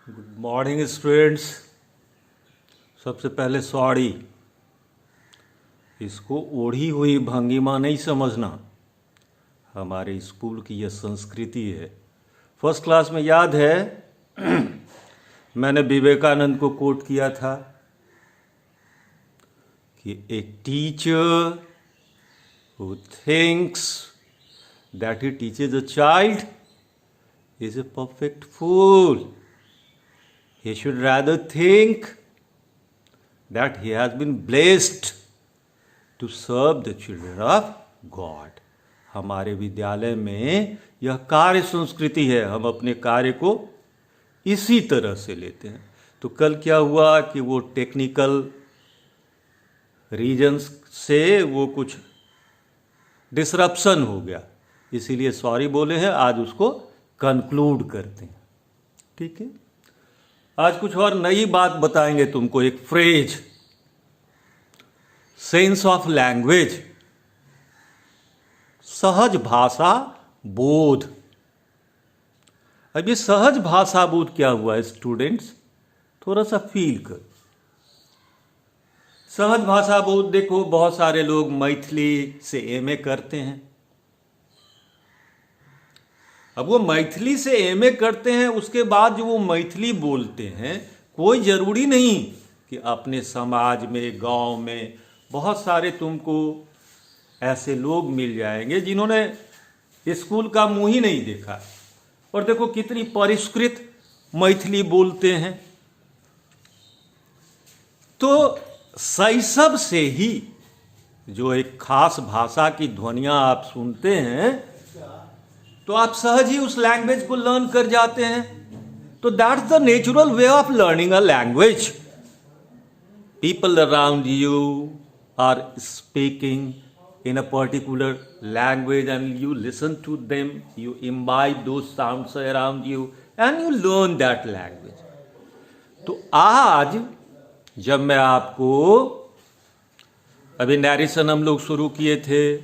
Good morning students. सबसे पहले sorry, इसको ओढ़ी हुई भंगिमा नहीं समझना। हमारे स्कूल की यह संस्कृति है। फर्स्ट क्लास में याद है मैंने विवेकानंद को कोट किया था कि a teacher who thinks that he teaches a child is a perfect fool. He should rather think that he has been blessed to serve the children of God. हमारे विद्यालय में यह कार्य संस्कृति है। हम अपने कार्य को इसी तरह से लेते हैं। तो कल क्या हुआ कि वो टेक्निकल रीजंस से वो कुछ डिसरप्शन हो गया, इसीलिए सॉरी बोले हैं। आज उसको कंक्लूड करते हैं, ठीक है। आज कुछ और नई बात बताएंगे तुमको। एक फ्रेज, सेंस ऑफ लैंग्वेज, सहज भाषा बोध। अब ये सहज भाषा बोध क्या हुआ है स्टूडेंट्स, थोड़ा सा फील कर। सहज भाषा बोध देखो, बहुत सारे लोग मैथिली से एमए करते हैं। अब वो मैथिली से एमए करते हैं, उसके बाद जो वो मैथिली बोलते हैं, कोई ज़रूरी नहीं कि अपने समाज में, गांव में बहुत सारे तुमको ऐसे लोग मिल जाएंगे जिन्होंने स्कूल का मुंह ही नहीं देखा और देखो कितनी परिष्कृत मैथिली बोलते हैं। तो शैशव से ही जो एक खास भाषा की ध्वनियाँ आप सुनते हैं तो आप सहज ही उस लैंग्वेज को लर्न कर जाते हैं। तो that's the natural way of learning a language. People around you are speaking in a particular language and you listen to them, you imbibe those sounds around you and you learn that language. तो आज जब मैं आपको, अभी narration हम लोग शुरू किए थे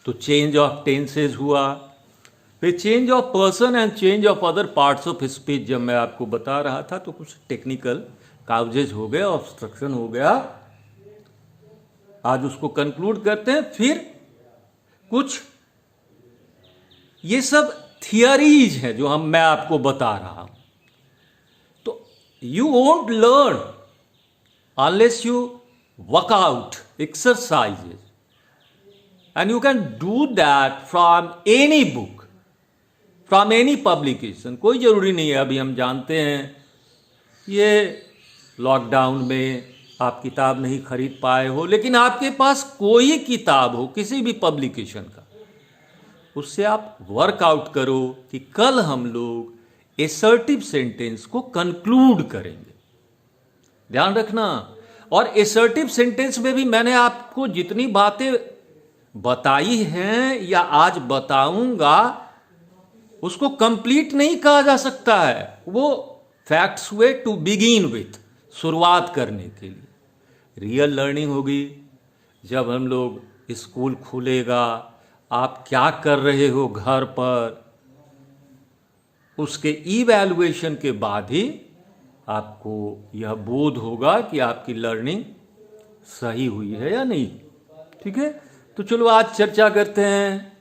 तो चेंज ऑफ टेंसेज हुआ, फिर change of person and change of other parts of speech जब मैं आपको बता रहा था तो कुछ टेक्निकल काउजेज हो गया, ऑब्स्ट्रक्शन हो गया। आज उसको कंक्लूड करते हैं। फिर कुछ ये सब थियरीज हैं जो मैं आपको बता रहा हूं। तो you won't learn unless you work out exercises and you can do that from any book, from any publication. कोई ज़रूरी नहीं है। अभी हम जानते हैं ये लॉकडाउन में आप किताब नहीं खरीद पाए हो, लेकिन आपके पास कोई किताब हो किसी भी पब्लिकेशन का, उससे आप वर्कआउट करो कि कल हम लोग एसर्टिव सेंटेंस को कंक्लूड करेंगे। ध्यान रखना। और एसर्टिव सेंटेंस में भी मैंने आपको जितनी बातें बताई हैं या आज बताऊंगा उसको कंप्लीट नहीं कहा जा सकता है। वो फैक्ट्स हुए टू बिगिन विथ, शुरुआत करने के लिए। रियल लर्निंग होगी जब हम लोग, स्कूल खुलेगा, आप क्या कर रहे हो घर पर, उसके इवैल्यूएशन के बाद ही आपको यह बोध होगा कि आपकी लर्निंग सही हुई है या नहीं। ठीक है, तो चलो आज चर्चा करते हैं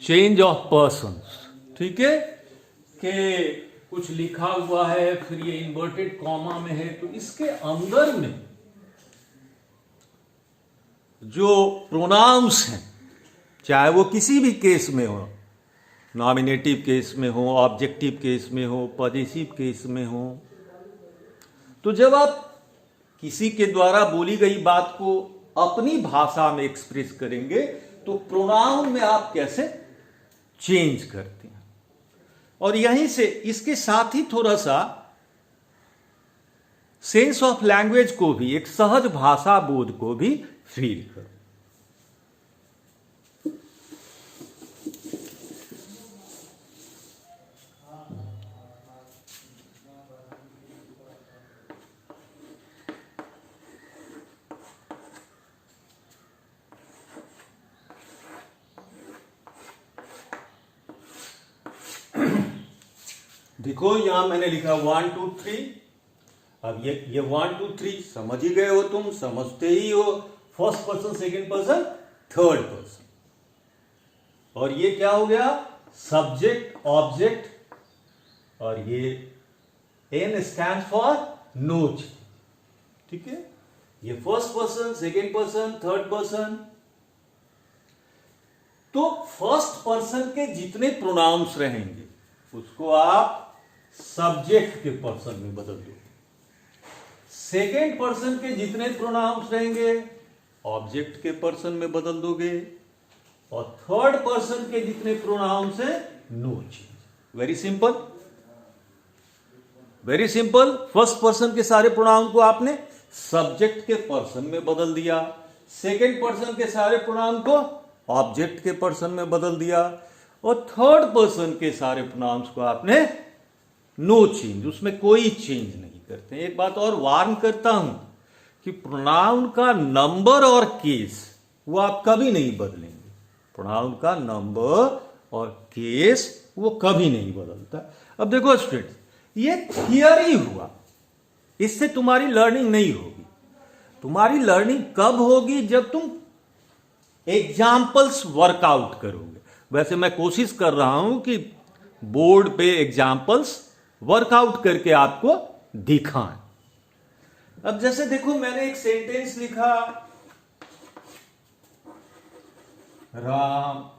चेंज ऑफ पर्सन्स। ठीक है, कि कुछ लिखा हुआ है, फिर ये इन्वर्टेड कॉमा में है, तो इसके अंदर में जो प्रोनाउंस हैं, चाहे वो किसी भी केस में हो, नॉमिनेटिव केस में हो, ऑब्जेक्टिव केस में हो, पॉजिटिव केस में हो, तो जब आप किसी के द्वारा बोली गई बात को अपनी भाषा में एक्सप्रेस करेंगे तो प्रोनाउन में आप कैसे चेंज करते हैं। और यहीं से इसके साथ ही थोड़ा सा सेंस ऑफ लैंग्वेज को भी, एक सहज भाषा बोध को भी फील करो। देखो यहां मैंने लिखा 1 2 3। अब ये 1 2 3 समझ ही गए हो, तुम समझते ही हो, first person, second person, third person. और ये क्या हो गया, सब्जेक्ट ऑब्जेक्ट, और ये N stand for no change. ठीक है, ये first person, second person, third person. तो फर्स्ट पर्सन के जितने प्रोनाउंस रहेंगे उसको आप सब्जेक्ट के पर्सन में बदल दो। सेकेंड पर्सन के जितने प्रोनाउंस रहेंगे ऑब्जेक्ट के पर्सन में बदल दोगे, और थर्ड पर्सन के जितने प्रोनाउंस हैं no change. Very simple, very simple. First person के सारे प्रोनाउन को आपने सब्जेक्ट के पर्सन में बदल दिया, सेकेंड पर्सन के सारे प्रोनाउन को ऑब्जेक्ट के पर्सन में बदल दिया, और थर्ड पर्सन के सारे प्रोनाउंस को आपने नो चेंज, उसमें कोई चेंज नहीं करते। एक बात और वार्न करता हूं कि प्रोनाउन का नंबर और केस वो आप कभी नहीं बदलेंगे। प्रोनाउन का नंबर और केस वो कभी नहीं बदलता। अब देखो स्टूडेंट्स, ये थियरी हुआ, इससे तुम्हारी लर्निंग नहीं होगी। तुम्हारी लर्निंग कब होगी, जब तुम एग्जाम्पल्स वर्कआउट करोगे। वैसे मैं कोशिश कर रहा हूं कि बोर्ड पे एग्जाम्पल्स वर्कआउट करके आपको दिखाएं। अब जैसे देखो, मैंने एक सेंटेंस लिखा, Ram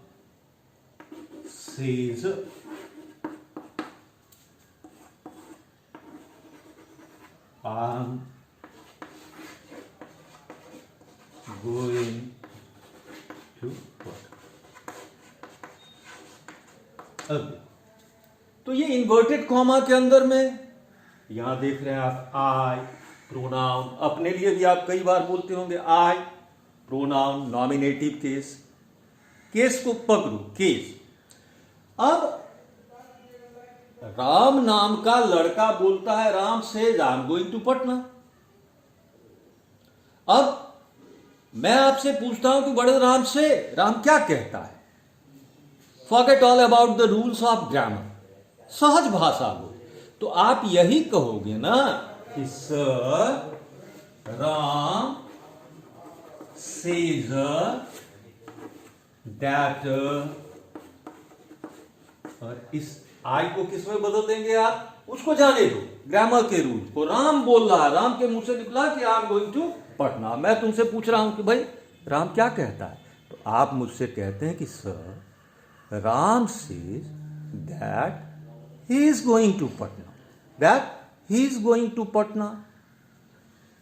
says I am going to work. अब तो ये इन्वर्टेड कॉमा के अंदर में यहां देख रहे हैं आप, आई प्रोनाउन, अपने लिए भी आप कई बार बोलते होंगे आई, प्रोनाउन, नॉमिनेटिव केस। केस को पकड़ो, केस। अब राम नाम का लड़का बोलता है, Ram says I am going to Patna. अब मैं आपसे पूछता हूं कि बड़े राम से राम क्या कहता है? Forget all about the rules of grammar, सहज भाषा बोल। तो आप यही कहोगे ना कि सर राम सेज दैट, और इस आई को किस में बदल देंगे आप? उसको जाने दो, ग्रामर के रूल को। राम बोल रहा है, राम के मुंह से निकला कि I am going to Patna. मैं तुमसे पूछ रहा हूं कि भाई राम क्या कहता है? तो आप मुझसे कहते हैं कि sir Ram says that he is going to Patna, that he is going to Patna.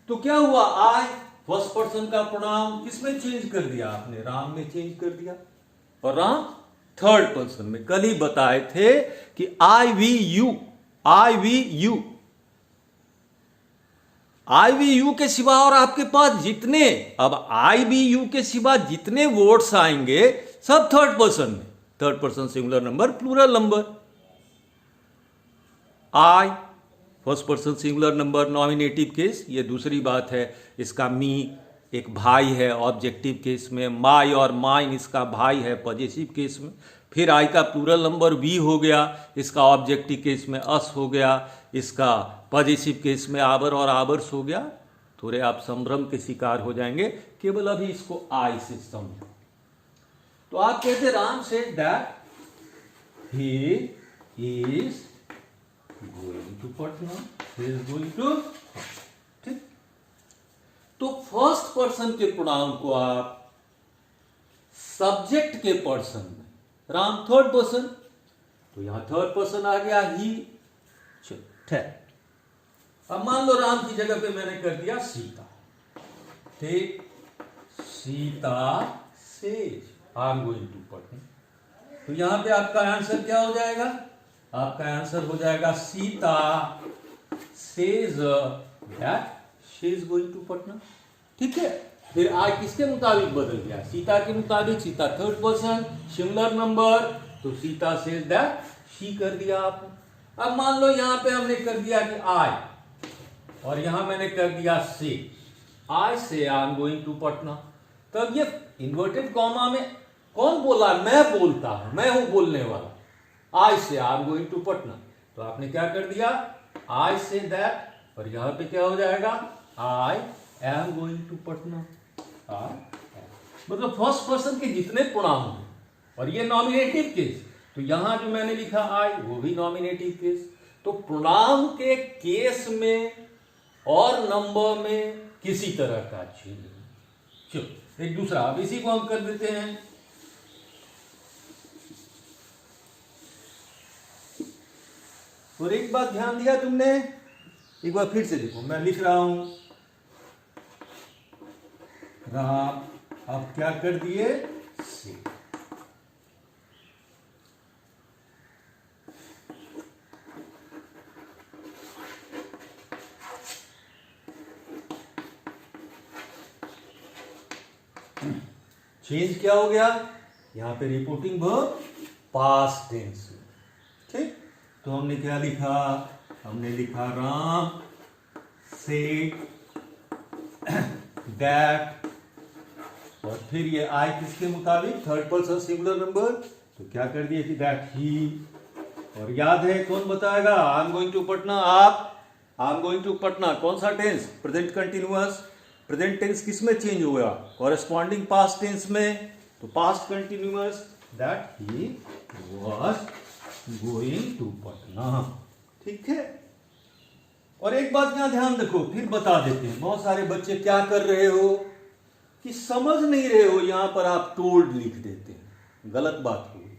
तो क्या हुआ? आई फर्स्ट पर्सन का प्रोनाउन किसमें चेंज कर दिया आपने? राम में चेंज कर दिया। और राम थर्ड पर्सन में। कल ही बताए थे कि I we you, I we you, I we you के सिवा और आपके पास जितने, अब आई वी यू के सिवा जितने वर्ड्स आएंगे सब थर्ड पर्सन में। Third person singular number, plural number. I first person singular number, nominative case, ये दूसरी बात है। इसका मी एक भाई है ऑब्जेक्टिव केस में, माई और माइन इसका भाई है पॉजिटिव केस में। फिर आई का प्लूरल नंबर वी हो गया, इसका ऑब्जेक्टिव केस में अस हो गया, इसका पॉजिटिव केस में आवर और आवर्स हो गया। थोड़े आप संभ्रम के शिकार हो जाएंगे, केवल अभी इसको आई से समझो। तो आप कहते Ram says that he is going to Patna, he is going to, ठीक। तो फर्स्ट पर्सन के प्रोनाउन को आप सब्जेक्ट के पर्सन में, राम थर्ड पर्सन, तो यहां थर्ड पर्सन आ गया ही। ठीक, अब मान लो राम की जगह पे मैंने कर दिया सीता, ठीक। Sita says I am going to Patna. तो यहां पे आपका आंसर क्या हो जाएगा? आपका आंसर हो जाएगा Sita says that she is going to Patna, ठीक है। फिर आई किसके मुताबिक बदल गया? सीता के मुताबिक। Sita third person singular number, तो सीता सेज दैट शी कर दिया आपने। अब मान लो यहां पे हमने कर दिया कि आई, और यहां मैंने कर दिया से, I say I am going to Patna. तब ये इन्वर्टेड कॉमा में कौन बोला? मैं बोलता हूं, मैं हूं बोलने वाला। I say I am going to Patna. तो आपने क्या कर दिया, आई से दैट, और यहां पे क्या हो जाएगा, I am going to Patna. मतलब फर्स्ट पर्सन के जितने प्रोनाउन हैं, और ये नॉमिनेटिव केस, तो यहां जो मैंने लिखा आई वो भी नॉमिनेटिव केस। तो प्रोनाउन के केस में और नंबर में किसी तरह का चेंज नहीं। चलो एक दूसरा, अब इसी को हम कर देते हैं। और एक बात ध्यान दिया तुमने, एक बार फिर से देखो, मैं लिख रहा हूं राम, आप क्या कर दिए, से। चेंज क्या हो गया, यहां पे रिपोर्टिंग वर्ब पास्ट टेंस में, ठीक। तो हमने क्या लिखा, हमने लिखा राम सेड दैट, और फिर ये आई किसके मुताबिक, थर्ड पर्सन सिंगुलर नंबर, तो क्या कर दिए कि दैट ही। और याद है, कौन बताएगा, I am going to Patna, आप, I am going to Patna, कौन सा tense, present continuous. Present tense किस में चेंज हुआ, कॉरेस्पॉन्डिंग पास्ट टेंस में, तो past continuous, that he was going to Patna, ठीक है। और एक बात यहां ध्यान रखो, फिर बता देते हैं, बहुत सारे बच्चे क्या कर रहे हो कि समझ नहीं रहे हो, यहां पर आप टोल्ड लिख देते हैं, गलत बात हुई।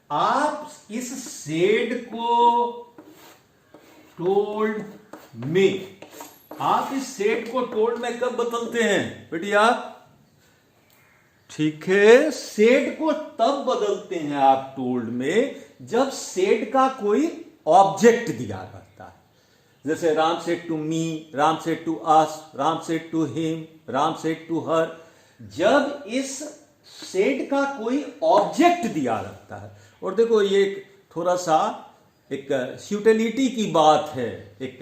आप इस सेड को टोल्ड में, आप इस सेड को टोल्ड में कब बदलते हैं बेटी आप, ठीक है, सेड को तब बदलते हैं आप टोल्ड में जब सेड का कोई ऑब्जेक्ट दिया रहता है। जैसे Ram said to me, Ram said to us, Ram said to him, Ram said to her, जब इस सेड का कोई ऑब्जेक्ट दिया रहता है। और देखो ये थोड़ा सा एक स्यूटिलिटी की बात है, एक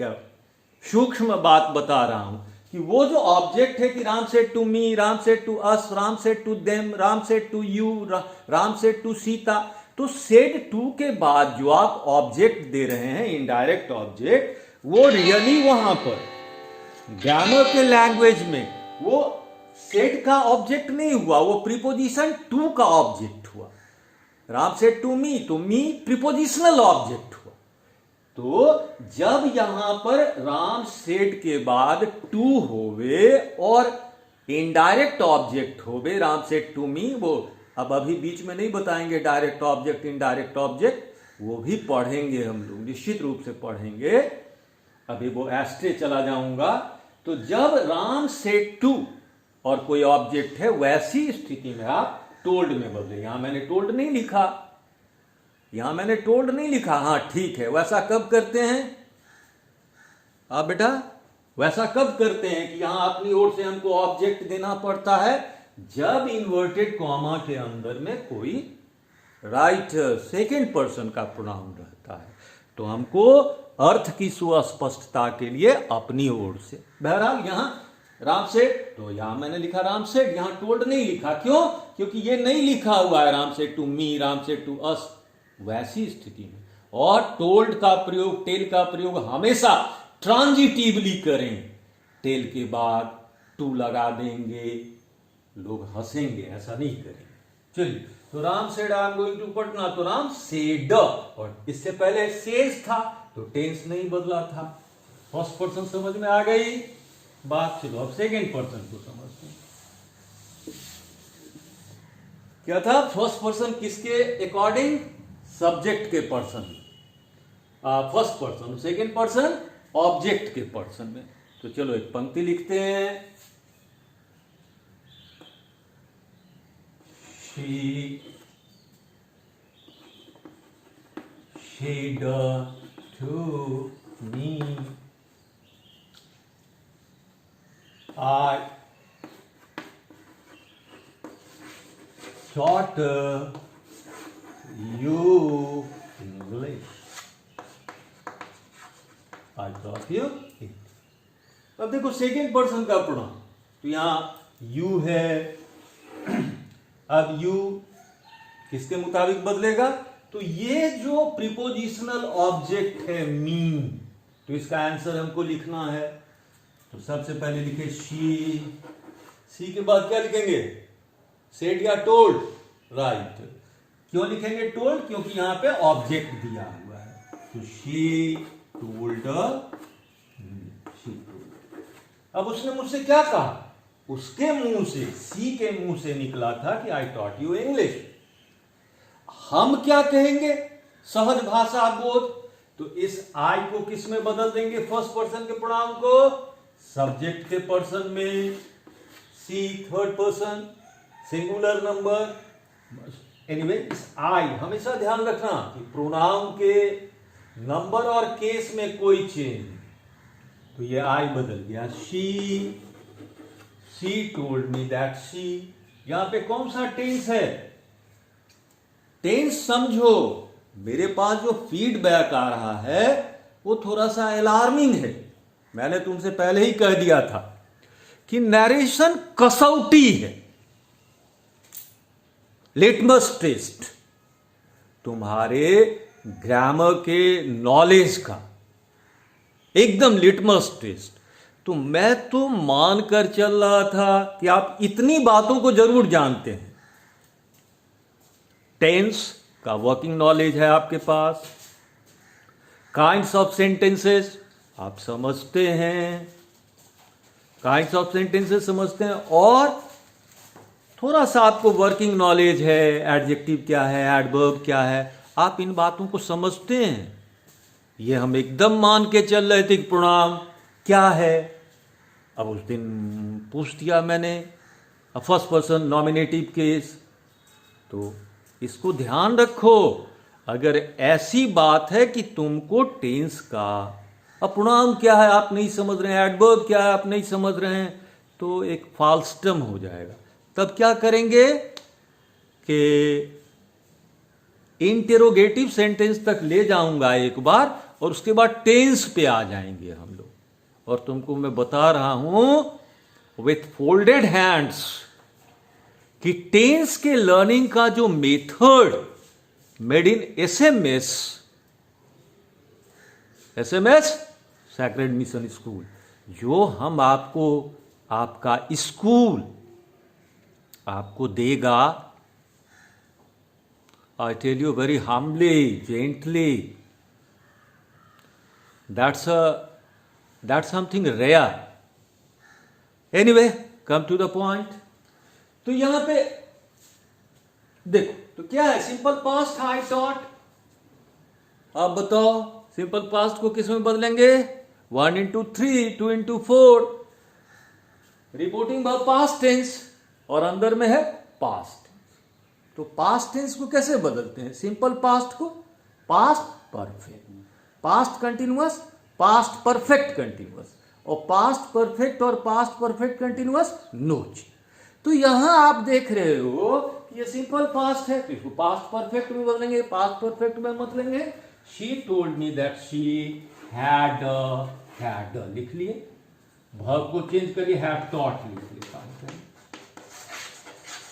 सूक्ष्म बात बता रहा हूं कि वो जो ऑब्जेक्ट है कि Ram said to me, Ram said to us, Ram said to them, Ram said to you, Ram said to Sita, तो सेड टू के बाद जो आप ऑब्जेक्ट दे रहे हैं, इनडायरेक्ट ऑब्जेक्ट, वो रियली वहां पर ग्रामर के लैंग्वेज में वो सेड का ऑब्जेक्ट नहीं हुआ, वो प्रीपोजिशन टू का ऑब्जेक्ट हुआ। राम सेड टू मी, तो मी प्रीपोजिशनल ऑब्जेक्ट हुआ। तो जब यहां पर राम सेड के बाद टू होवे और इनडायरेक्ट ऑब्जेक्ट होवे, राम सेड टू मी, वो अब अभी बीच में नहीं बताएंगे डायरेक्ट ऑब्जेक्ट इनडायरेक्ट ऑब्जेक्ट, वो भी पढ़ेंगे हम लोग, निश्चित रूप से पढ़ेंगे, अभी वो एस्ट्रे चला जाऊंगा। तो जब राम सेड टू और कोई ऑब्जेक्ट है, वैसी स्थिति में आप टोल्ड में बदले। यहां मैंने टोल्ड नहीं लिखा, यहां मैंने टोल्ड नहीं लिखा, हां ठीक है। वैसा कब करते हैं आप बेटा, वैसा कब करते हैं कि यहां अपनी ओर से हमको ऑब्जेक्ट देना पड़ता है, जब इन्वर्टेड कॉमा के अंदर में कोई राइट सेकेंड पर्सन का प्रोनाउन रहता है, तो हमको अर्थ की सुस्पष्टता के लिए अपनी ओर से। बहरहाल यहां राम सेड, तो यहां मैंने लिखा राम सेड, यहां टोल्ड नहीं लिखा, क्यों, क्योंकि ये नहीं लिखा हुआ है Ram said to me, Ram said to us, वैसी स्थिति में। और टोल्ड का प्रयोग, टेल का प्रयोग हमेशा ट्रांजिटिवली करें, टेल के बाद टू लगा देंगे, लोग हंसेंगे, ऐसा नहीं करेंगे। चलिए, तो Ram said I am going to Patna, तो राम सेड, और इससे पहले सेज था, तो टेंस नहीं बदला था। फर्स्ट पर्सन समझ में आ गई बात। चलो अब सेकेंड पर्सन को समझते हैं। क्या था, फर्स्ट पर्सन किसके अकॉर्डिंग, सब्जेक्ट के person, first person, second person object के पर्सन में। तो चलो एक पंक्ति लिखते हैं, she said to me, I taught you English. I taught you English. अब देखो सेकेंड पर्सन का प्रोनाउन, तो यहां यू है। अब यू किसके मुताबिक बदलेगा, तो ये जो प्रीपोजिशनल ऑब्जेक्ट है मी, तो इसका आंसर हमको लिखना है। तो सबसे पहले लिखे शी के बाद क्या लिखेंगे? सेड या टोल्ड, राइट। क्यों लिखेंगे टोल्ड? क्योंकि यहां पे ऑब्जेक्ट दिया हुआ है। तो शी टोल्ड, अब उसने मुझसे क्या कहा? उसके मुंह से, सी के मुंह से निकला था कि आई टॉट यू इंग्लिश। हम क्या कहेंगे? सहज भाषा बोध। तो इस आई को किस में बदल देंगे? फर्स्ट पर्सन के प्रोनाउन को सब्जेक्ट के पर्सन में, see third person singular number. Anyway, इस आई हमेशा ध्यान रखना कि प्रोनाउन के नंबर और केस में कोई चेंज। तो ये आई बदल गया she told me that she. यहां पे कौन सा टेंस है? टेंस समझो। मेरे पास जो फीडबैक आ रहा है वो थोड़ा सा अलार्मिंग है। मैंने तुमसे पहले ही कह दिया था कि नरेशन कसौटी है, लिटमस टेस्ट तुम्हारे ग्रामर के नॉलेज का, एकदम लिटमस टेस्ट। तो मैं तो मानकर चल रहा था कि आप इतनी बातों को जरूर जानते हैं। टेंस का वर्किंग नॉलेज है आपके पास, काइंड्स ऑफ सेंटेंसेस आप समझते हैं, काइंड्स ऑफ सेंटेंसेस समझते हैं, और थोड़ा सा आपको वर्किंग नॉलेज है, एडजेक्टिव क्या है, एडवर्ब क्या है, आप इन बातों को समझते हैं। ये हम एकदम मान के चल रहे थे कि प्रोनाउन क्या है। अब उस दिन पूछ दिया मैंने फर्स्ट पर्सन नॉमिनेटिव केस। तो इसको ध्यान रखो। अगर ऐसी बात है कि तुमको टेंस का, अब प्रोनाउन क्या है आप नहीं समझ रहे हैं, एडवर्ब क्या है आप नहीं समझ रहे हैं, तो एक फाल्स्टम हो जाएगा। तब क्या करेंगे कि इंटेरोगेटिव सेंटेंस तक ले जाऊंगा एक बार, और उसके बाद टेंस पे आ जाएंगे हम लोग। और तुमको मैं बता रहा हूं विथ फोल्डेड हैंड्स कि टेंस के लर्निंग का जो method made in SMS Sacred Mission School, जो हम आपको, आपका स्कूल आपको देगा, I tell you very humbly, gently, that's something rare. Anyway, come to the point. तो यहां पे देखो, तो क्या है? Simple past I taught. आप बताओ सिंपल पास्ट को किस में बदलेंगे? 1 into 3, 2 into 4, reporting by past tense, और अंदर में है पास्ट टेंस। तो पास्ट टेंस को कैसे बदलते हैं? सिंपल पास्ट को past perfect, past continuous, past perfect continuous, और पास्ट परफेक्ट और past perfect continuous no change. तो यहां आप देख रहे हो कि ये सिंपल पास्ट है, तो इसको पास्ट परफेक्ट में बदलेंगे। पास्ट परफेक्ट में मत लेंगे, she told me that she had लिख लिए, वर्ब को चेंज करिए, हैड टॉट लिख लिए,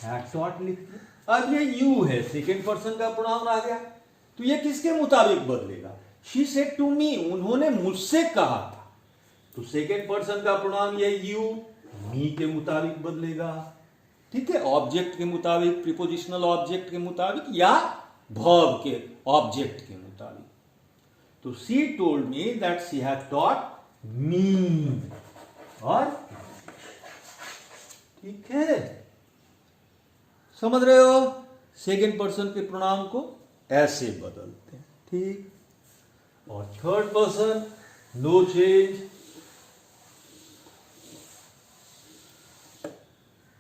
हैड टॉट लिख लिए। अब ये यू है, सेकेंड पर्सन का प्रोनाउन आ गया, तो ये किसके मुताबिक बदलेगा? शी सेड टू मी, उन्होंने मुझसे कहा था। तो सेकेंड पर्सन का प्रोनाउन ये यू मी के मुताबिक बदलेगा, ठीक है, ऑब्जेक्ट के मुताबिक, प्रीपोजिशनल ऑब्जेक्ट के मुताबिक, या वर्ब के ऑब्जेक्ट के मुताबिक। तो she told me that she had taught me, और ठीक है, समझ रहे हो? सेकेंड पर्सन के प्रोनाउन को ऐसे बदलते हैं, ठीक। और third person no change.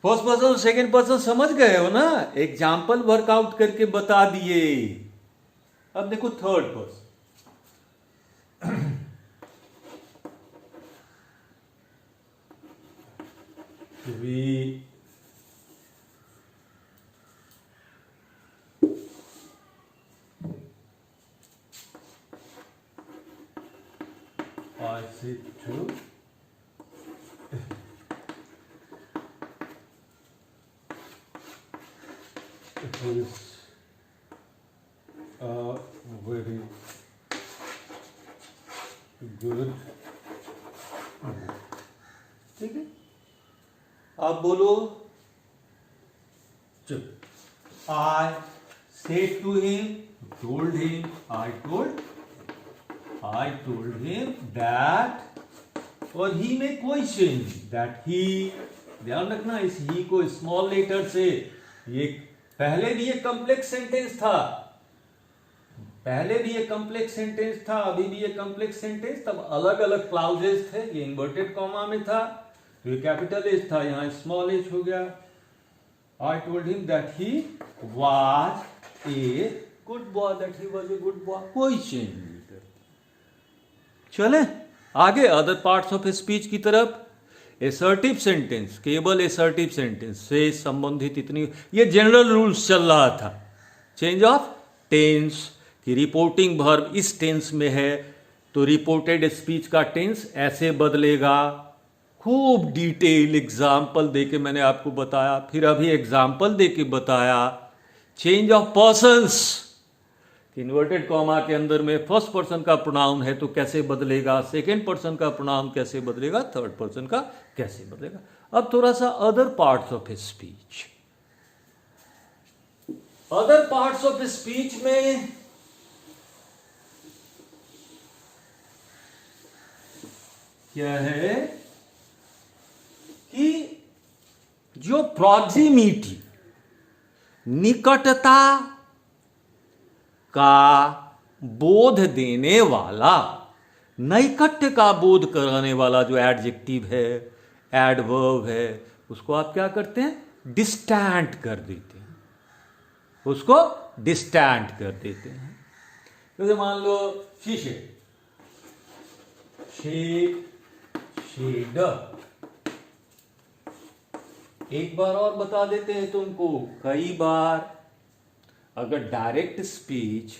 First person second person समझ गए हो ना? एग्जाम्पल वर्कआउट करके बता दिए। अब देखो third person, we I said to his good. ठीक है, आप बोलो। चुप। I said to him, told him, I told him that, और ही में कोई चेंज, दैट ही, ध्यान रखना इस ही को स्मॉल लेटर से, ये पहले भी ये कॉम्प्लेक्स सेंटेंस था, अभी भी ये कॉम्प्लेक्स सेंटेंस, तब अलग अलग क्लाउजेस थे, ये इन्वर्टेड कॉमा में था, तो ये कैपिटल एच था, यहां स्मॉल एच हो गया। आई told him that he was a good boy, कोई चेंज नहीं करती। चले आगे अदर पार्ट्स ऑफ स्पीच की तरफ। एसर्टिव सेंटेंस, केवल एसर्टिव सेंटेंस से संबंधित इतनी, ये जनरल रूल्स चल रहा था। चेंज ऑफ टेंस कि रिपोर्टिंग वर्ब इस टेंस में है तो रिपोर्टेड स्पीच का टेंस ऐसे बदलेगा। खूब डिटेल एग्जाम्पल देके मैंने आपको बताया, फिर अभी एग्जाम्पल देके बताया। Change of persons, inverted comma के अंदर में फर्स्ट पर्सन का प्रोनाउन है तो कैसे बदलेगा, सेकेंड पर्सन का प्रोनाउन कैसे बदलेगा, थर्ड पर्सन का कैसे बदलेगा। अब थोड़ा सा other parts of speech. Other parts of speech में क्या है कि जो प्रॉक्सिमिटी, निकटता का बोध देने वाला, नैकट्य का बोध कराने वाला जो एडजेक्टिव है, एडवर्ब है, उसको आप क्या करते हैं, डिस्टेंट कर देते हैं, उसको डिस्टेंट कर देते हैं। जैसे मान लो शीशे, शेड, शेड। एक बार और बता देते हैं तुमको, कई बार अगर डायरेक्ट स्पीच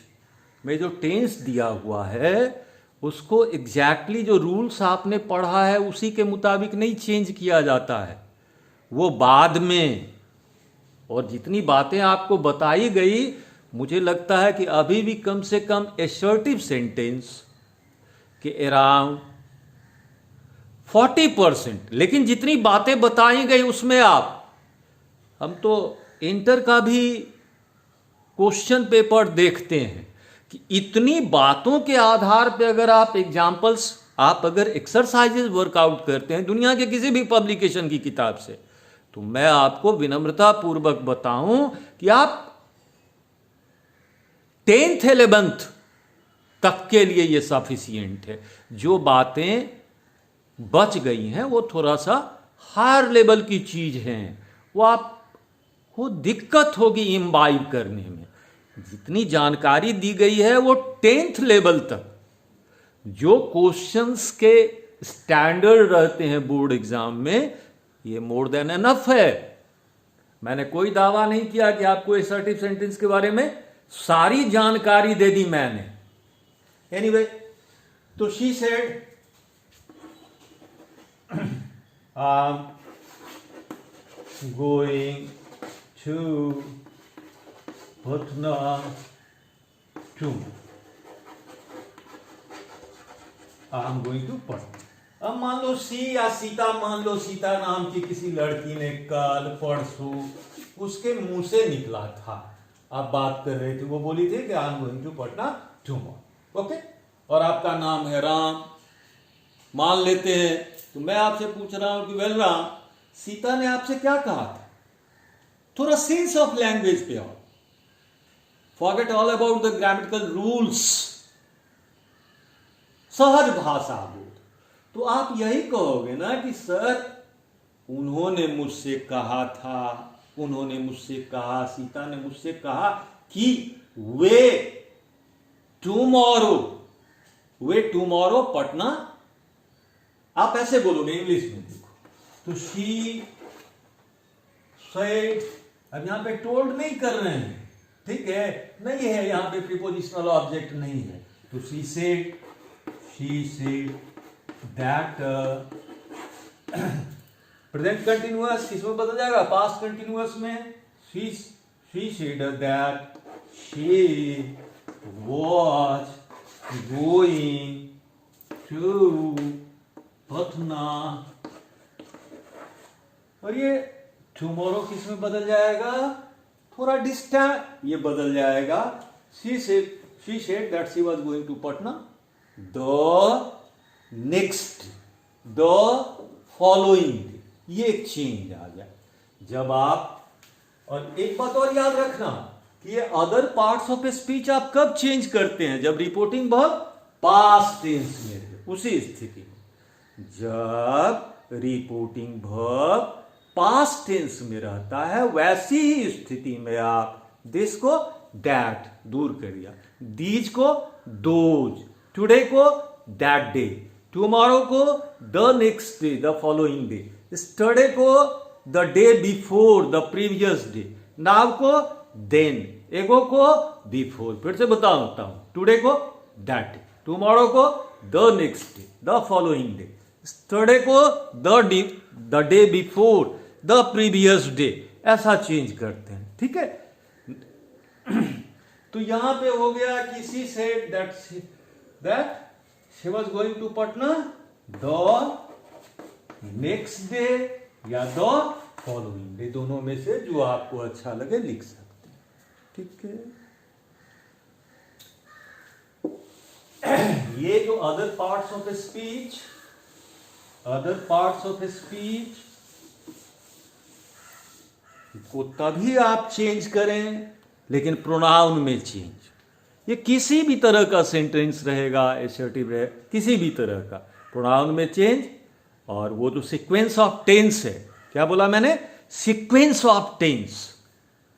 में जो टेंस दिया हुआ है उसको एग्जैक्टली जो रूल्स आपने पढ़ा है उसी के मुताबिक नहीं चेंज किया जाता है, वो बाद में। और जितनी बातें आपको बताई गई, मुझे लगता है कि अभी भी कम से कम एसर्टिव सेंटेंस के अराउंड 40%, लेकिन जितनी बातें बताई गई उसमें हम तो इंटर का भी क्वेश्चन पेपर देखते हैं कि इतनी बातों के आधार पे अगर आप एग्जाम्पल्स, आप अगर एक्सरसाइजेज वर्कआउट करते हैं दुनिया के किसी भी पब्लिकेशन की किताब से, तो मैं आपको विनम्रता पूर्वक बताऊं कि आप 10th 11th तक के लिए ये सफिशिएंट है। जो बातें बच गई हैं वो थोड़ा सा हायर लेवल की चीज हैं, वो आपको दिक्कत होगी इम्बाइब करने में। जितनी जानकारी दी गई है वो 10th लेवल तक, जो क्वेश्चंस के स्टैंडर्ड रहते हैं बोर्ड एग्जाम में, ये मोर देन एनफ है। मैंने कोई दावा नहीं किया कि आपको एसर्टिव सेंटेंस के बारे में सारी जानकारी दे दी मैंने। एनीवे, तो she said I'm going to Patna tomorrow. I'm going to Patna. अब मान लो सी या सीता, मान लो सीता नाम की किसी लड़की ने कल परसों उसके मुंह से निकला था, आप बात कर रहे थे, वो बोली थी कि I'm going to Patna tomorrow, okay. और आपका नाम है राम, मान लेते हैं। तो मैं आपसे पूछ रहा हूं कि वेल राम, सीता ने आपसे क्या कहा था? थोड़ा सेंस ऑफ लैंग्वेज पे आओ, forget all about the grammatical rules, सहज भाषा बोध। तो आप यही कहोगे ना कि सर उन्होंने मुझसे कहा था, उन्होंने मुझसे कहा, सीता ने मुझसे कहा कि वे टुमारो पटना, आप ऐसे बोलोगे इंग्लिश में। देखो, तो शी सेड, अब यहां पे टोल्ड नहीं कर रहे हैं, ठीक है, नहीं है यहां पे प्रीपोजिशनल ऑब्जेक्ट नहीं है, तो she said that, present continuous किसमें बदल जाएगा, पास्ट कंटिन्यूअस में। She said that she was going to Patna. और ये टुमारो किस में बदल जाएगा? थोड़ा डिस्टेंस ये बदल जाएगा। she said that she was going to Patna the following day। ये एक चेंज आ गया जब आप। और एक बात और याद रखना कि ये अदर पार्ट्स ऑफ स्पीच आप कब चेंज करते हैं? जब रिपोर्टिंग वर्ब पास्ट टेंस में है, उसी स्थिति में। जब रिपोर्टिंग वर्ब पास्ट टेंस में रहता है वैसी ही स्थिति में आप दिस को दैट दूर कर दिया, दीज को दोज, टुडे को दैट डे, टुमारो को the next day the following day, yesterday को the day before the previous day, now को देन, एगो को बिफोर। फिर से बताता हूं, टुडे को दैट डे, टुमारो को the next day the following day, yesterday को the day before the previous day, ऐसा चेंज करते हैं। ठीक है, तो यहां पे हो गया कि she said that she was going to Patna the next day या द फॉलोइंग डे, दोनों में से जो आपको अच्छा लगे लिख सकते हैं। ठीक है, ये जो अदर पार्ट्स ऑफ स्पीच को तभी आप चेंज करें, लेकिन प्रोनाउन में चेंज। ये किसी भी तरह का सेंटेंस रहेगा, एसर्टिव रहे, किसी भी तरह का प्रोनाउन में चेंज। और वो जो सीक्वेंस ऑफ टेंस है, क्या बोला मैंने? सीक्वेंस ऑफ टेंस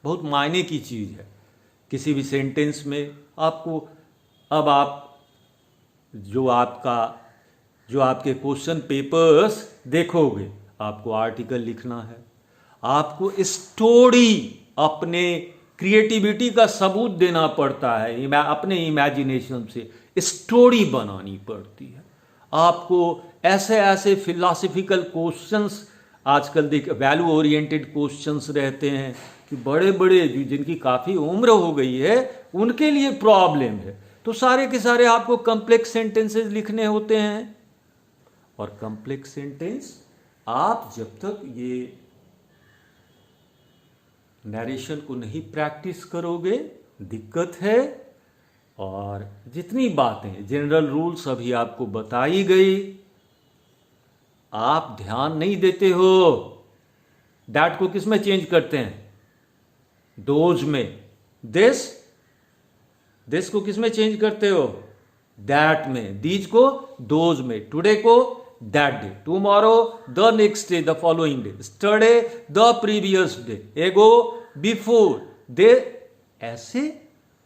बहुत मायने की चीज है किसी भी सेंटेंस में। आपको अब आप जो आपके क्वेश्चन पेपर्स देखोगे, आपको आर्टिकल लिखना है, आपको स्टोरी, अपने क्रिएटिविटी का सबूत देना पड़ता है, अपने इमेजिनेशन से स्टोरी बनानी पड़ती है। आपको ऐसे फिलॉसफिकल क्वेश्चंस आजकल वैल्यू ओरिएंटेड क्वेश्चंस रहते हैं कि बड़े बड़े जिनकी काफ़ी उम्र हो गई है उनके लिए प्रॉब्लम है, तो सारे के सारे आपको कॉम्प्लेक्स सेंटेंसेस लिखने होते हैं। और कॉम्प्लेक्स सेंटेंस आप जब तक ये नरेशन को नहीं प्रैक्टिस करोगे दिक्कत है। और जितनी बातें जनरल रूल्स अभी आपको बताई गई, आप ध्यान नहीं देते हो। दैट को किस में चेंज करते हैं? दोज में। दिस को किस में चेंज करते हो? दैट में। दीज को दोज में। टुडे को that day, tomorrow the next day the following day, yesterday the previous day, ago before they. ऐसे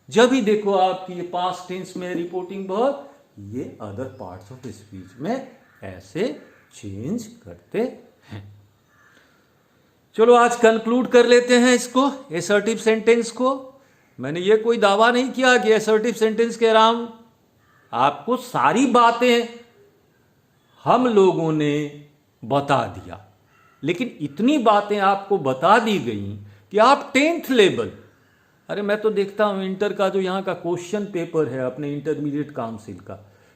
जब भी देखो आपकी ये पास्ट टेंस में रिपोर्टिंग वर्ब, ये अदर पार्ट्स ऑफ स्पीच में ऐसे चेंज करते हैं। चलो आज कंक्लूड कर लेते हैं इसको, एसर्टिव सेंटेंस को। मैंने ये कोई दावा नहीं किया कि एसर्टिव सेंटेंस के अराउंड आपको सारी बातें हम लोगों ने बता दिया, लेकिन इतनी बातें आपको बता दी गई कि आप 10th लेवल, अरे मैं तो देखता हूं इंटर का जो यहां का क्वेश्चन पेपर है अपने इंटरमीडिएट काउंसिल का,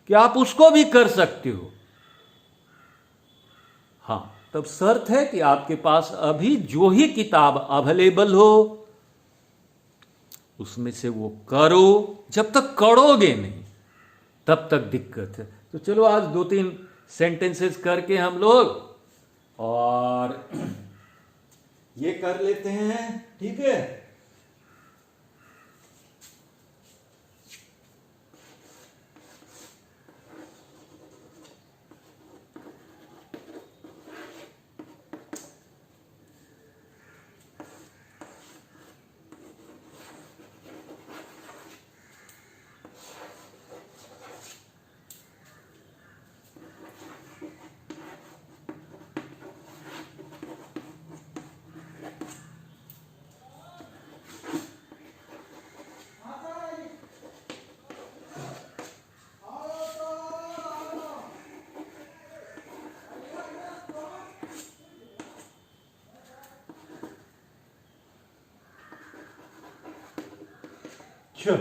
कि आप उसको भी कर सकते हो। हाँ, तब शर्त है कि आपके पास अभी जो ही किताब अवेलेबल हो उसमें से वो करो। जब तक करोगे नहीं तब तक दिक्कत है। तो चलो आज 2-3 सेंटेंसेस करके हम लोग और ये कर लेते हैं। ठीक है, चलो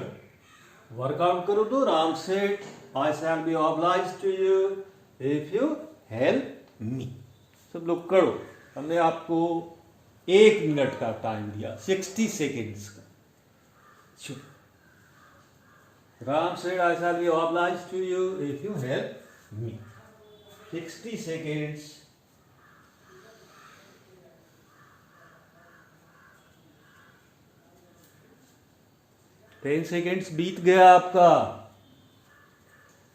वर्कआउट करो तो आराम से। I shall be obliged to you if you help me. सब लोग करो। हमने आपको 1 मिनट का टाइम दिया, 60 सेकेंड्स का। चलो। Ram said, I shall be obliged to you if you help me. 60 seconds. Ten seconds बीत गया आपका।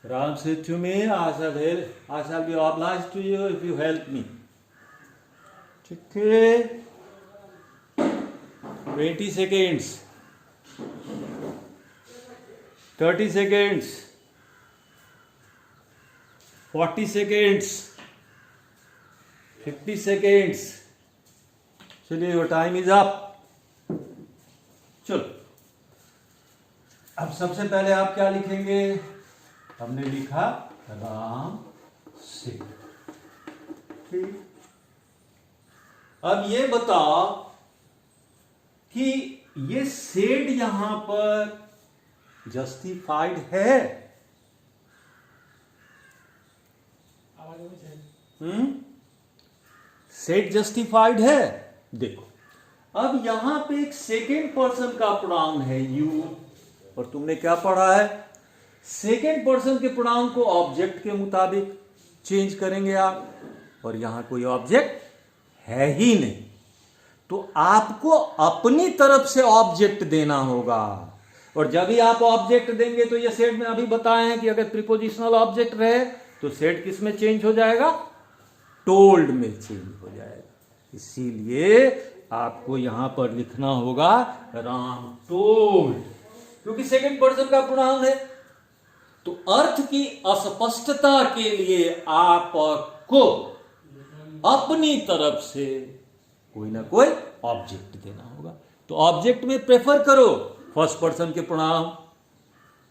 Ram said to me, I shall be obliged to you if you help me. ठीक है। 20 seconds. 30 seconds. 40 seconds. 50 seconds. चलिए, your time is up. चलो, अब सबसे पहले आप क्या लिखेंगे? हमने लिखा राम से। ठीक। अब ये बताओ कि ये सेड यहां पर जस्टिफाइड है? सेड जस्टिफाइड है? देखो, अब यहां पे एक सेकेंड पर्सन का प्रोनाउन है यू, और तुमने क्या पढ़ा है? सेकेंड पर्सन के प्रोनाउन को ऑब्जेक्ट के मुताबिक चेंज करेंगे आप, और यहां कोई ऑब्जेक्ट है ही नहीं, तो आपको अपनी तरफ से ऑब्जेक्ट देना होगा। और जब भी आप ऑब्जेक्ट देंगे तो ये सेट में अभी बताए हैं कि अगर प्रीपोजिशनल ऑब्जेक्ट रहे तो सेट किस में चेंज हो जाएगा? टोल्ड में चेंज हो जाएगा। इसीलिए आपको यहां पर लिखना होगा राम टोल्ड, क्योंकि सेकंड पर्सन का प्रोनाउन है। तो अर्थ की अस्पष्टता के लिए आपको अपनी तरफ से कोई ना कोई ऑब्जेक्ट देना होगा। तो ऑब्जेक्ट में प्रेफर करो फर्स्ट पर्सन के प्रोनाउन,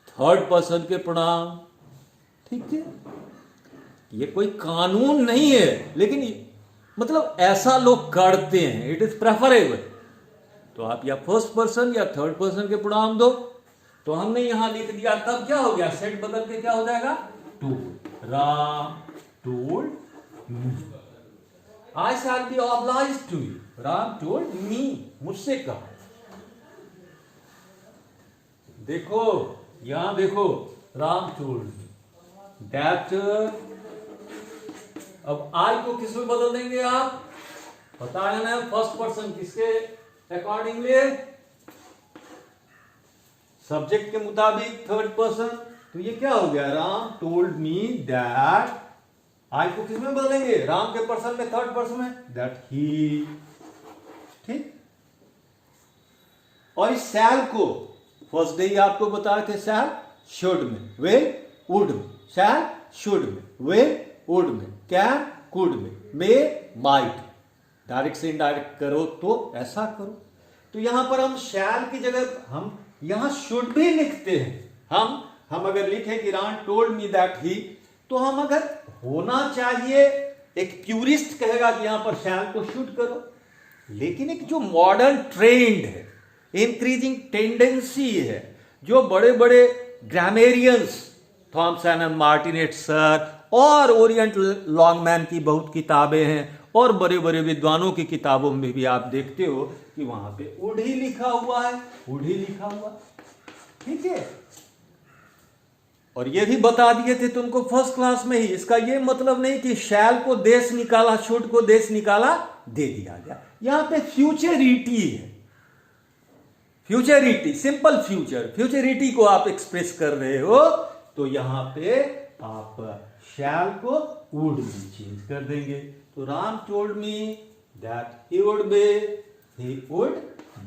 थर्ड पर्सन के प्रोनाउन। ठीक है, ये कोई कानून नहीं है, लेकिन मतलब ऐसा लोग करते हैं, इट इज प्रेफरेबल। तो आप या फर्स्ट पर्सन या थर्ड पर्सन के प्रोनाउन दो। तो हमने यहां लिख दिया, तब क्या हो गया? सेट बदल के क्या हो जाएगा? Told. Ram told me. I shall be obliged to you. Ram told me, मुझसे कहा। देखो, यहां देखो, राम टोल्ड मी दैट। अब आई को किस में बदल देंगे आप? पता है ना, फर्स्ट पर्सन किसके अकॉर्डिंगली? सब्जेक्ट के मुताबिक थर्ड पर्सन। तो ये क्या हो गया? Ram told me that. I को किस में बदलेंगे? राम के पर्सन में, थर्ड पर्सन में, दैट ही। ठीक। और इस शैल को फर्स्ट डे ही आपको बता रहे थे, शैल शुड में, विल वुड में, शैल शुड में, विल वुड में, कैन कुड में, मे माइट। डायरेक्ट से इनडायरेक्ट करो तो ऐसा करो। तो यहां पर हम शैल की जगह हम यहां शुड भी लिखते हैं। हम अगर लिखें कि राम टोल्ड मी दैट ही, तो हम अगर होना चाहिए, एक प्यूरिस्ट कहेगा कि यहां पर शैल को शुड करो, लेकिन एक जो मॉडर्न ट्रेंड है, इंक्रीजिंग टेंडेंसी है, जो बड़े बड़े ग्रामेरियंस थॉमसन एंड मार्टिनेट सर और ओरिएंट लॉन्गमैन की बहुत किताबें हैं, और बड़े बड़े विद्वानों की किताबों में भी आप देखते हो कि वहां पे वुड ही लिखा हुआ है, वुड ही लिखा हुआ। ठीक है, और ये भी बता दिए थे तुमको फर्स्ट क्लास में ही। इसका ये मतलब नहीं कि शैल को देश निकाला, शुड को देश निकाला, दे दिया गया। यहां पे फ्यूचरिटी है, फ्यूचरिटी, सिंपल फ्यूचर, फ्यूचरिटी को आप एक्सप्रेस कर रहे हो, तो यहां पे आप शैल को वुड में चेंज कर देंगे। तो Ram told me that he would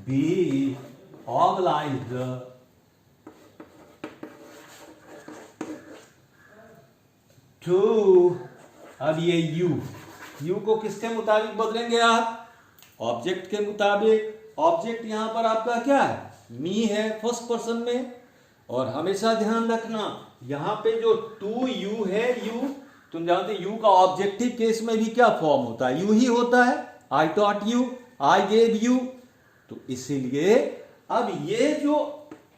be obliged to। अब ये यू को किसके मुताबिक बदलेंगे आप? ऑब्जेक्ट के मुताबिक। ऑब्जेक्ट यहां पर आपका क्या है? मी है फर्स्ट पर्सन में। और हमेशा ध्यान रखना, यहां पे जो टू यू है, यू तुम जानते यू का ऑब्जेक्टिव केस में भी क्या फॉर्म होता है? यू ही होता है। I taught you, I gave you. तो इसीलिए अब ये जो,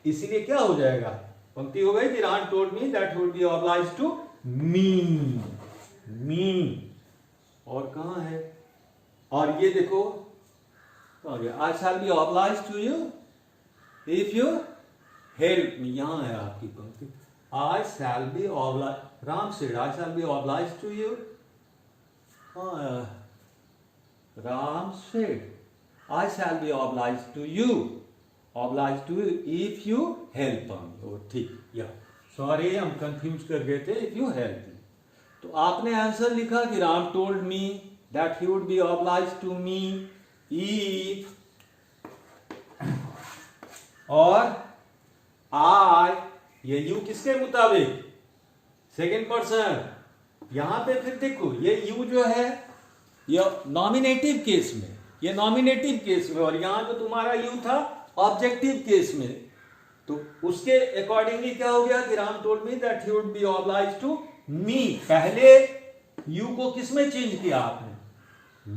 इसीलिए क्या हो जाएगा? पंक्ति हो गई कि Ram told me that he would be obliged to me, me. और कहां है, और ये देखो I shall be obliged to you if you help me, यहां है आपकी पंक्ति। I shall be obliged, Ram said I shall be obliged to you, Ram said, I shall be obliged to you if you help me. Oh, ठीक, या sorry हम confuse कर गए थे, if you help me। तो आपने आंसर लिखा कि Ram told me that he would be obliged to me if, और I, ये you किसके मुताबिक, सेकेंड पर्सन। यहां पे फिर देखो ये you जो है ये नॉमिनेटिव केस में, ये नॉमिनेटिव केस में, और यहां जो तुम्हारा यू था ऑब्जेक्टिव केस में, तो उसके अकॉर्डिंगली क्या हो गया कि Ram told me that he would be obliged to me. पहले यू को किस में चेंज किया आपने,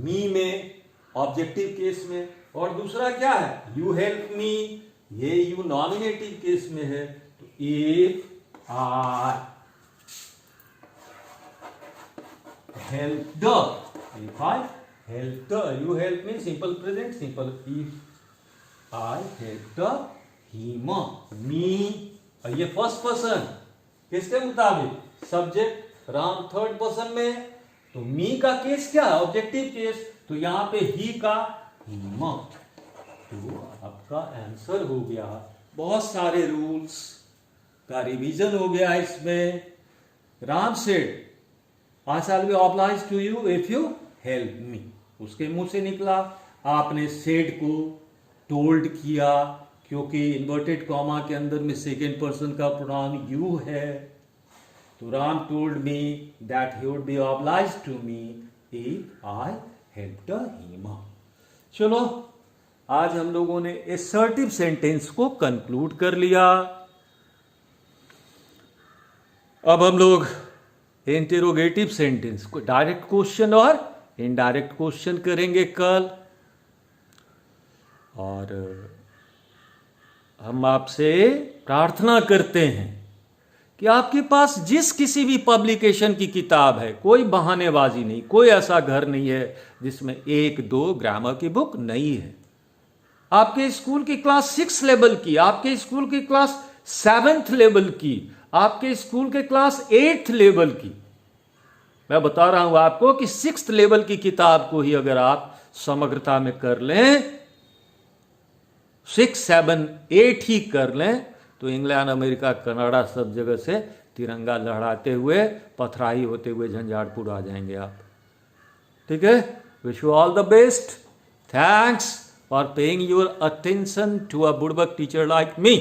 मी में, ऑब्जेक्टिव केस में, और दूसरा क्या है यू हेल्प मी, ये यू नॉमिनेटिव केस में है। तो if I help the, if I help the, you help me, simple present, simple if I help the him, me, और ये फर्स्ट पर्सन किसके मुताबिक, सब्जेक्ट राम थर्ड पर्सन में, तो मी का केस क्या है ऑब्जेक्टिव केस, तो यहां पे ही का हिम। तो आपका आंसर हो गया, बहुत सारे रूल्स का रिवीजन हो गया इसमें। Ram said I shall be obliged to you if you help me, उसके मुंह से निकला, आपने said को told किया, क्योंकि इन्वर्टेड कॉमा के अंदर में सेकेंड पर्सन का प्रोनाउन you है। तो Ram told me that he would be obliged to me if I helped him। चलो आज हम लोगों ने assertive सेंटेंस को कंक्लूड कर लिया। अब हम लोग इंटेरोगेटिव सेंटेंस को डायरेक्ट क्वेश्चन और इनडायरेक्ट क्वेश्चन करेंगे कल। और हम आपसे प्रार्थना करते हैं कि आपके पास जिस किसी भी पब्लिकेशन की किताब है, कोई बहानेबाजी नहीं, कोई ऐसा घर नहीं है जिसमें 1-2 ग्रामर की बुक नहीं है। आपके स्कूल की क्लास 6 लेवल की, आपके स्कूल की क्लास 7th लेवल की, आपके स्कूल के क्लास 8th लेवल की, मैं बता रहा हूं आपको कि 6th लेवल की किताब को ही अगर आप समग्रता में कर लें, 6, 7, 8 ही कर लें, तो इंग्लैंड, अमेरिका, कनाडा सब जगह से तिरंगा लहराते हुए, पथराई होते हुए झंझारपुर आ जाएंगे आप। ठीक है, wish you all the best. Thanks for paying your attention to a बुड़बक टीचर लाइक मी।